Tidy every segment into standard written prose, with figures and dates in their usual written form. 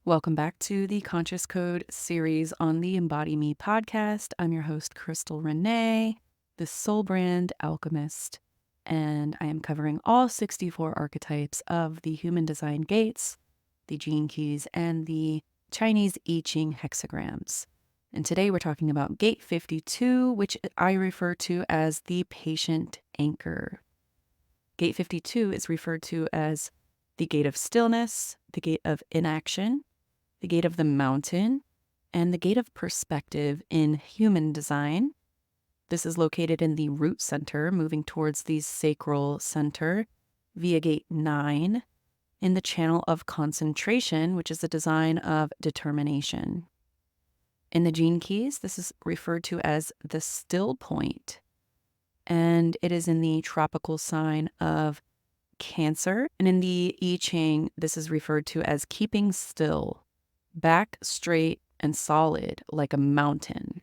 Welcome back to the Conscious Code series on the Embody Me podcast. I'm your host, Crystal Renae, the Soul Brand Alchemist, and I am covering all 64 archetypes of the human design gates, the gene keys, and the Chinese I Ching hexagrams. And today we're talking about gate 52, which I refer to as the patient anchor. Gate 52 is referred to as the gate of stillness, the gate of inaction, the gate of the mountain, and the gate of perspective in human design. This is located in the root center, moving towards the sacral center via gate 9 in the channel of concentration, which is the design of determination. In the gene keys, this is referred to as the still point, and it is in the tropical sign of Cancer. And in the I Ching, this is referred to as keeping still, back straight and solid like a mountain.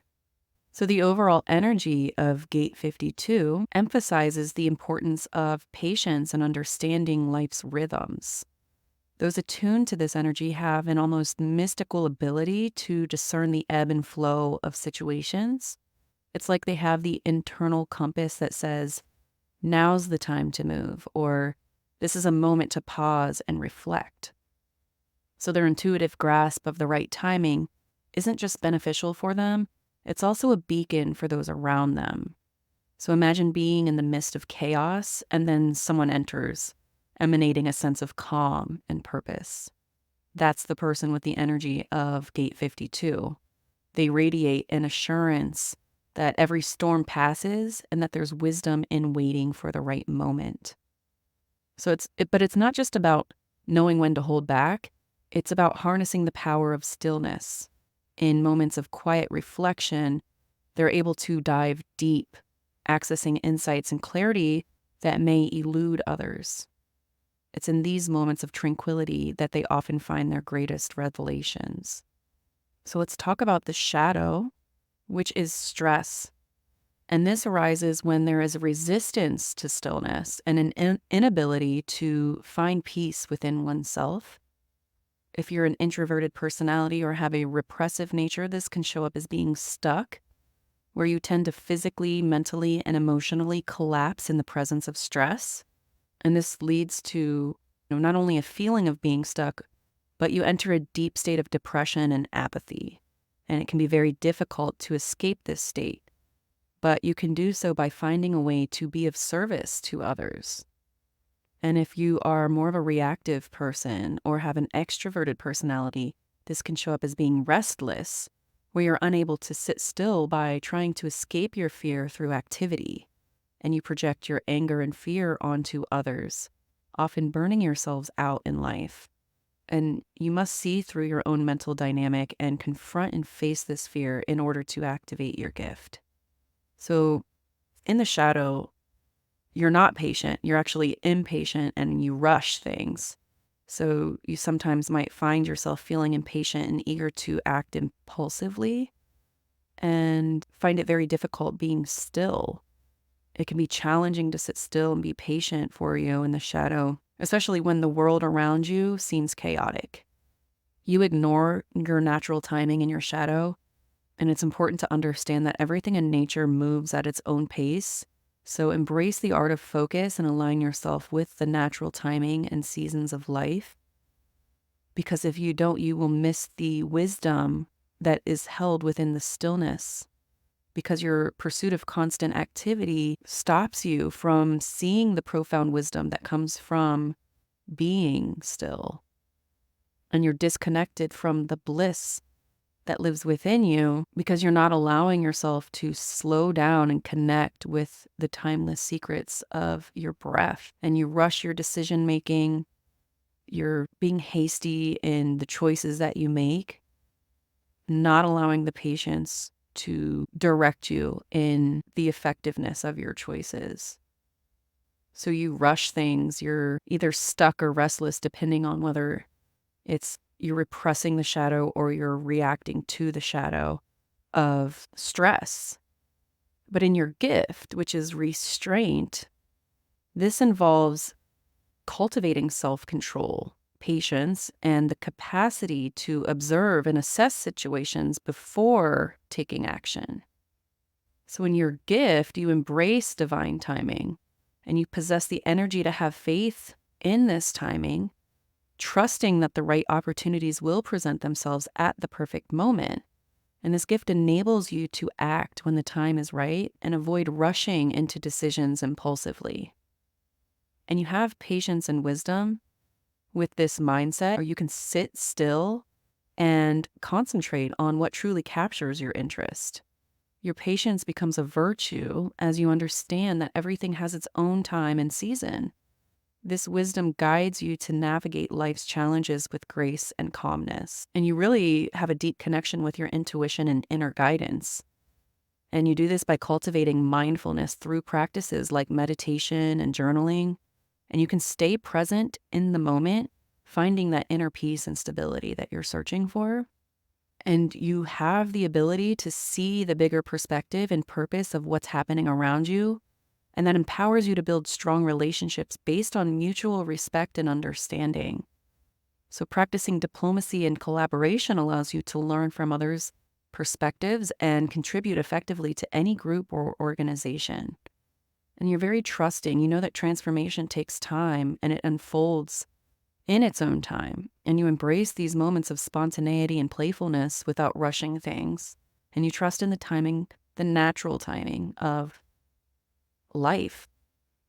So the overall energy of gate 52 emphasizes the importance of patience and understanding life's rhythms. Those attuned to this energy have an almost mystical ability to discern the ebb and flow of situations. It's like they have the internal compass that says, now's the time to move, or this is a moment to pause and reflect. So their intuitive grasp of the right timing isn't just beneficial for them, it's also a beacon for those around them. So imagine being in the midst of chaos and then someone enters, emanating a sense of calm and purpose. That's the person with the energy of gate 52. They radiate an assurance that every storm passes and that there's wisdom in waiting for the right moment. But it's not just about knowing when to hold back. It's about harnessing the power of stillness. In moments of quiet reflection, they're able to dive deep, accessing insights and clarity that may elude others. It's in these moments of tranquility that they often find their greatest revelations. So let's talk about the shadow, which is stress. And this arises when there is a resistance to stillness and an inability to find peace within oneself. If you're an introverted personality or have a repressive nature, this can show up as being stuck, where you tend to physically, mentally, and emotionally collapse in the presence of stress. And this leads to not only a feeling of being stuck, but you enter a deep state of depression and apathy. And it can be very difficult to escape this state. But you can do so by finding a way to be of service to others. And if you are more of a reactive person or have an extroverted personality, this can show up as being restless, where you're unable to sit still by trying to escape your fear through activity, and you project your anger and fear onto others, often burning yourselves out in life. And you must see through your own mental dynamic and confront and face this fear in order to activate your gift. So in the shadow, you're not patient, you're actually impatient and you rush things. So you sometimes might find yourself feeling impatient and eager to act impulsively and find it very difficult being still. It can be challenging to sit still and be patient for you in the shadow, especially when the world around you seems chaotic. You ignore your natural timing in your shadow, and it's important to understand that everything in nature moves at its own pace. So embrace the art of focus and align yourself with the natural timing and seasons of life. Because if you don't, you will miss the wisdom that is held within the stillness. Because your pursuit of constant activity stops you from seeing the profound wisdom that comes from being still. And you're disconnected from the bliss that lives within you because you're not allowing yourself to slow down and connect with the timeless secrets of your breath. And you rush your decision making. You're being hasty in the choices that you make, not allowing the patience to direct you in the effectiveness of your choices. So you rush things. You're either stuck or restless, depending on whether it's you're repressing the shadow or you're reacting to the shadow of stress. But in your gift, which is restraint, this involves cultivating self-control, patience, and the capacity to observe and assess situations before taking action. So in your gift, you embrace divine timing and you possess the energy to have faith in this timing, trusting that the right opportunities will present themselves at the perfect moment. And this gift enables you to act when the time is right and avoid rushing into decisions impulsively. And you have patience and wisdom with this mindset, or you can sit still and concentrate on what truly captures your interest. Your patience becomes a virtue as you understand that everything has its own time and season. This wisdom guides you to navigate life's challenges with grace and calmness. And you really have a deep connection with your intuition and inner guidance. And you do this by cultivating mindfulness through practices like meditation and journaling. And you can stay present in the moment, finding that inner peace and stability that you're searching for. And you have the ability to see the bigger perspective and purpose of what's happening around you. And that empowers you to build strong relationships based on mutual respect and understanding. So practicing diplomacy and collaboration allows you to learn from others' perspectives and contribute effectively to any group or organization. And you're very trusting. You know that transformation takes time and it unfolds in its own time. And you embrace these moments of spontaneity and playfulness without rushing things. And you trust in the timing, the natural timing of life.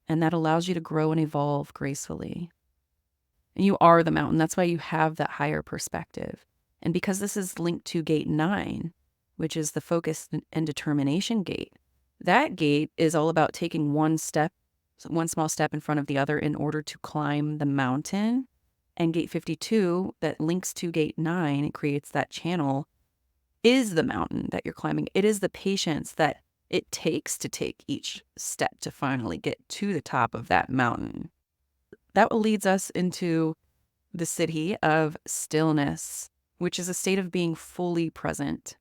And that allows you to grow and evolve gracefully. And you are the mountain. That's why you have that higher perspective. And because this is linked to gate 9, which is the focus and determination gate, that gate is all about taking one small step in front of the other in order to climb the mountain. And gate 52 that links to gate 9, it creates that channel, is the mountain that you're climbing. It is the patience that it takes to take each step to finally get to the top of that mountain. That leads us into the Siddhi of Stillness, which is a state of being fully present,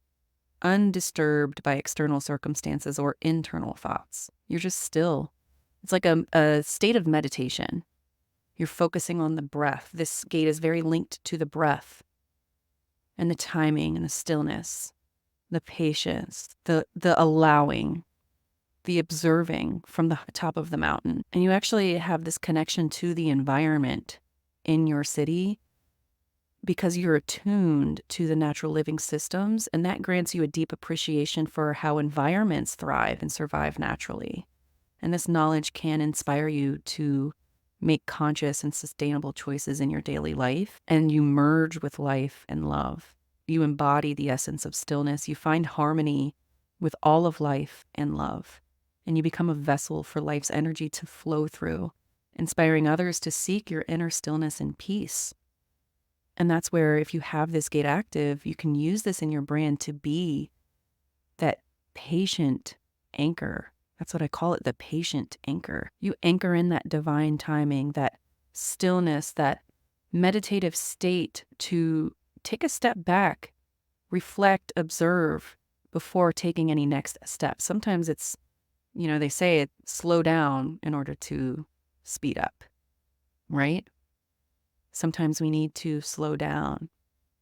undisturbed by external circumstances or internal thoughts. You're just still. It's like a state of meditation. You're focusing on the breath. This gate is very linked to the breath and the timing and the stillness, the patience, the allowing, the observing from the top of the mountain. And you actually have this connection to the environment in your city because you're attuned to the natural living systems, and that grants you a deep appreciation for how environments thrive and survive naturally. And this knowledge can inspire you to make conscious and sustainable choices in your daily life, and you merge with life and love. You embody the essence of stillness. You find harmony with all of life and love, and you become a vessel for life's energy to flow through, inspiring others to seek your inner stillness and peace. And that's where, if you have this gate active, you can use this in your brand to be that patient anchor. That's what I call it, the patient anchor. You anchor in that divine timing, that stillness, that meditative state to take a step back, reflect, observe before taking any next step. Sometimes it's, they say it, slow down in order to speed up, right? Sometimes we need to slow down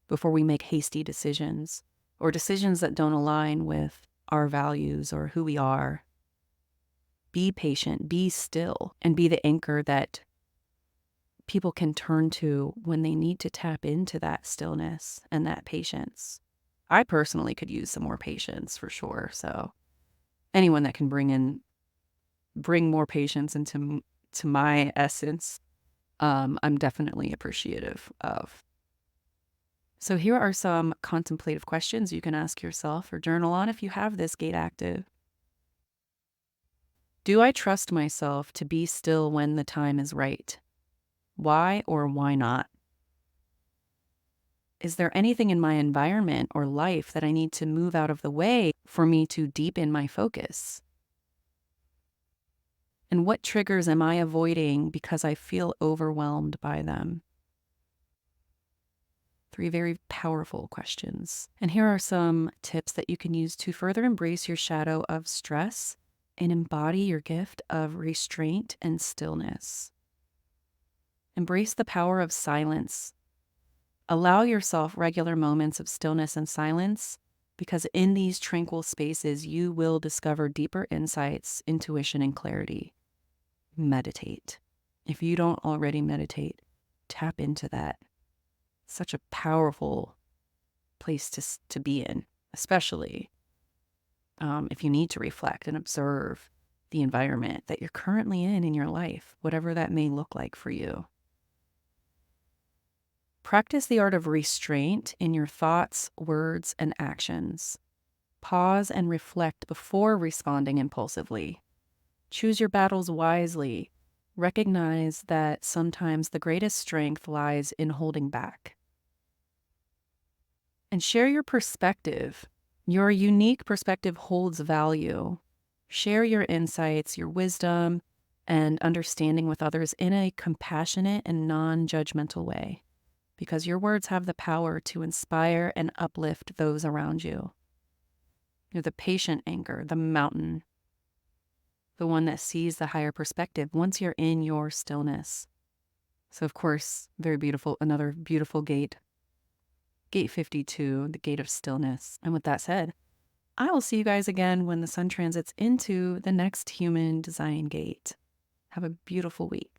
before we make hasty decisions or decisions that don't align with our values or who we are. Be patient, be still, and be the anchor that people can turn to when they need to tap into that stillness and that patience. I personally could use some more patience for sure. So anyone that can bring more patience into my essence, I'm definitely appreciative of. So here are some contemplative questions you can ask yourself or journal on if you have this gate active. Do I trust myself to be still when the time is right? Why or why not? Is there anything in my environment or life that I need to move out of the way for me to deepen my focus? And what triggers am I avoiding because I feel overwhelmed by them? 3 very powerful questions. And here are some tips that you can use to further embrace your shadow of stress and embody your gift of restraint and stillness. Embrace the power of silence. Allow yourself regular moments of stillness and silence, because in these tranquil spaces, you will discover deeper insights, intuition, and clarity. Meditate. If you don't already meditate, tap into that. Such a powerful place to be in, especially if you need to reflect and observe the environment that you're currently in your life, whatever that may look like for you. Practice the art of restraint in your thoughts, words, and actions. Pause and reflect before responding impulsively. Choose your battles wisely. Recognize that sometimes the greatest strength lies in holding back. And share your perspective. Your unique perspective holds value. Share your insights, your wisdom, and understanding with others in a compassionate and non-judgmental way, because your words have the power to inspire and uplift those around you. You're the patient anchor, the mountain, the one that sees the higher perspective once you're in your stillness. So, of course, very beautiful, another beautiful gate. Gate 52, the gate of stillness. And with that said, I will see you guys again when the sun transits into the next human design gate. Have a beautiful week.